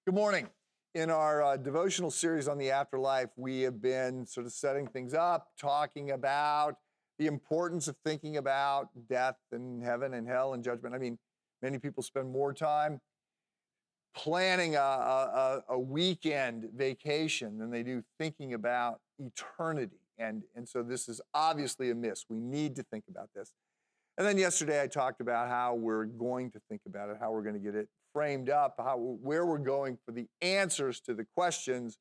Good morning. In our devotional series on the afterlife, we have been sort of setting things up, talking about the importance of thinking about death and heaven and hell and judgment. I mean, many people spend more time planning a weekend vacation than they do thinking about eternity. And so this is obviously a miss. We need to think about this. And then yesterday I talked about how we're going to think about it, how we're going to get it framed up, where we're going for the answers to the questions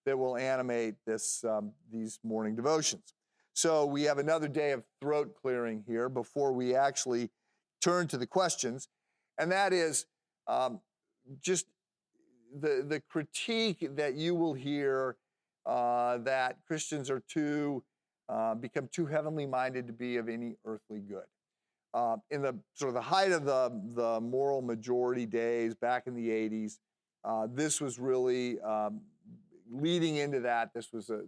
that will animate these morning devotions. So we have another day of throat clearing here before we actually turn to the questions, and that is just the critique that you will hear that Christians are become too heavenly minded to be of any earthly good. In the sort of the height of the moral majority days back in the 80s, this was really leading into that. This was a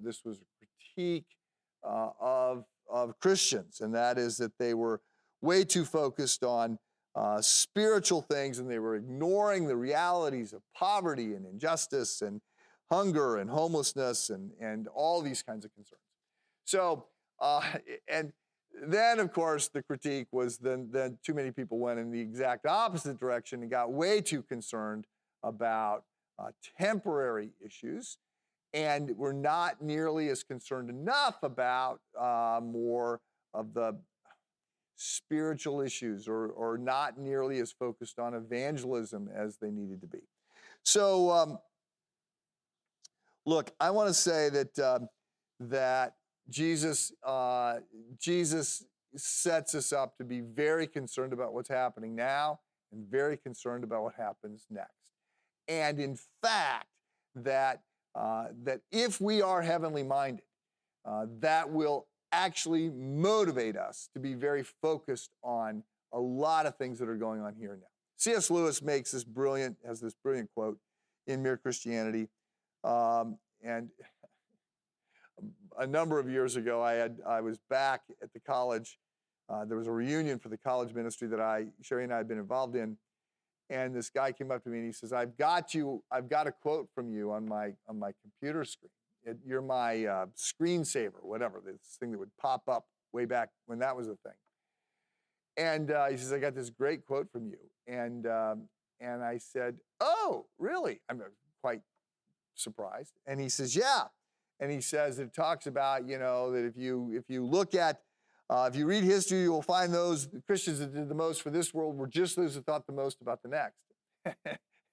critique of Christians, and that is that they were way too focused on spiritual things, and they were ignoring the realities of poverty and injustice and hunger and homelessness and all these kinds of concerns. So and then, of course, the critique was then too many people went in the exact opposite direction and got way too concerned about temporary issues, and were not nearly as concerned enough about more of the spiritual issues, or not nearly as focused on evangelism as they needed to be. So, look, I want to say that Jesus sets us up to be very concerned about what's happening now and very concerned about what happens next. And in fact, that if we are heavenly minded, that will actually motivate us to be very focused on a lot of things that are going on here and now. C.S. Lewis has this brilliant quote in Mere Christianity, and a number of years ago, I was back at the college. There was a reunion for the college ministry that Sherry and I had been involved in, and this guy came up to me and he says, "I've got a quote from you on my computer screen. You're my screensaver, whatever, this thing that would pop up way back when that was a thing." And he says, "I got this great quote from you," and I said, "Oh, really?" I'm quite surprised, and he says, "Yeah." And he says it talks about, that if you look at, if you read history, you will find those Christians that did the most for this world were just those who thought the most about the next.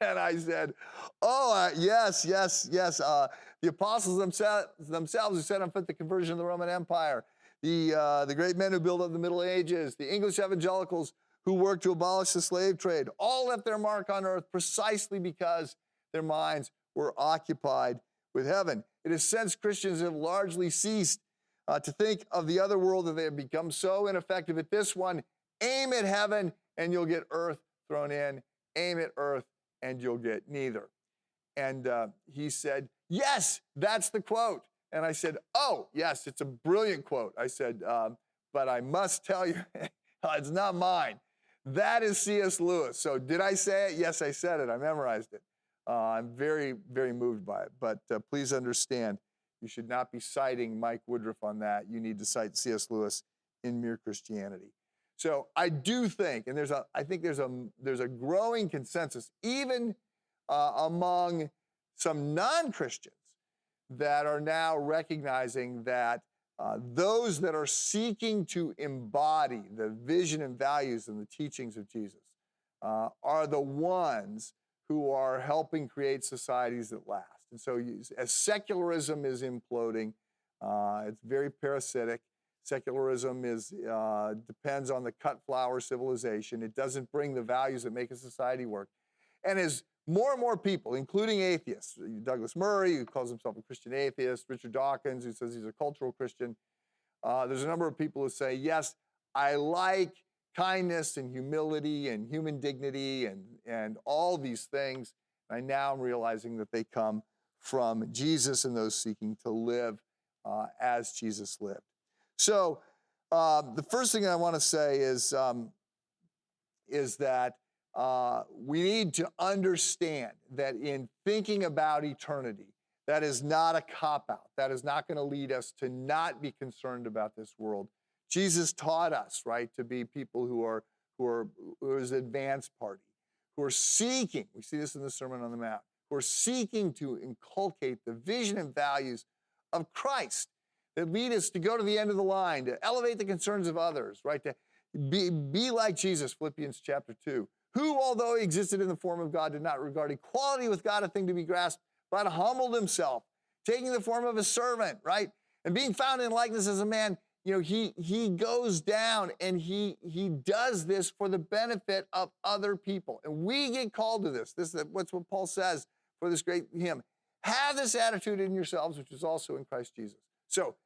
And I said, "Oh, yes. The apostles themselves who set on foot the conversion of the Roman Empire, the great men who built up the Middle Ages, the English evangelicals who worked to abolish the slave trade, all left their mark on earth precisely because their minds were occupied with heaven. It is since Christians have largely ceased to think of the other world that they have become so ineffective at this one. Aim at heaven and you'll get earth thrown in. Aim at earth and you'll get neither." And he said, "Yes, that's the quote." And I said, "Oh, yes, it's a brilliant quote." I said, "But I must tell you, it's not mine. That is C.S. Lewis." So did I say it? Yes, I said it. I memorized it. I'm very, very moved by it, but please understand, you should not be citing Mike Woodruff on that. You need to cite C.S. Lewis in Mere Christianity. So I do think, and I think there's a growing consensus, even among some non-Christians, that are now recognizing that those that are seeking to embody the vision and values and the teachings of Jesus are the ones who are helping create societies that last. And so as secularism is imploding, it's very parasitic. Secularism depends on the cut flower civilization. It doesn't bring the values that make a society work. And as more and more people, including atheists, Douglas Murray, who calls himself a Christian atheist, Richard Dawkins, who says he's a cultural Christian, there's a number of people who say, yes, I like kindness and humility and human dignity and all these things. I now am realizing that they come from Jesus and those seeking to live as Jesus lived. So the first thing I want to say is that we need to understand that in thinking about eternity, that is not a cop-out. That is not going to lead us to not be concerned about this world. Jesus taught us, right, to be people who is advanced party, who are seeking, we see this in the Sermon on the Mount, who are seeking to inculcate the vision and values of Christ that lead us to go to the end of the line, to elevate the concerns of others, right, to be like Jesus, Philippians chapter 2, who, although he existed in the form of God, did not regard equality with God a thing to be grasped, but humbled himself, taking the form of a servant, right? And being found in likeness as a man, he goes down and he does this for the benefit of other people. And we get called to this. This is what Paul says for this great hymn. Have this attitude in yourselves, which is also in Christ Jesus. So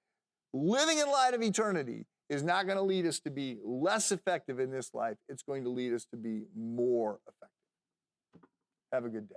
living in light of eternity is not going to lead us to be less effective in this life. It's going to lead us to be more effective. Have a good day.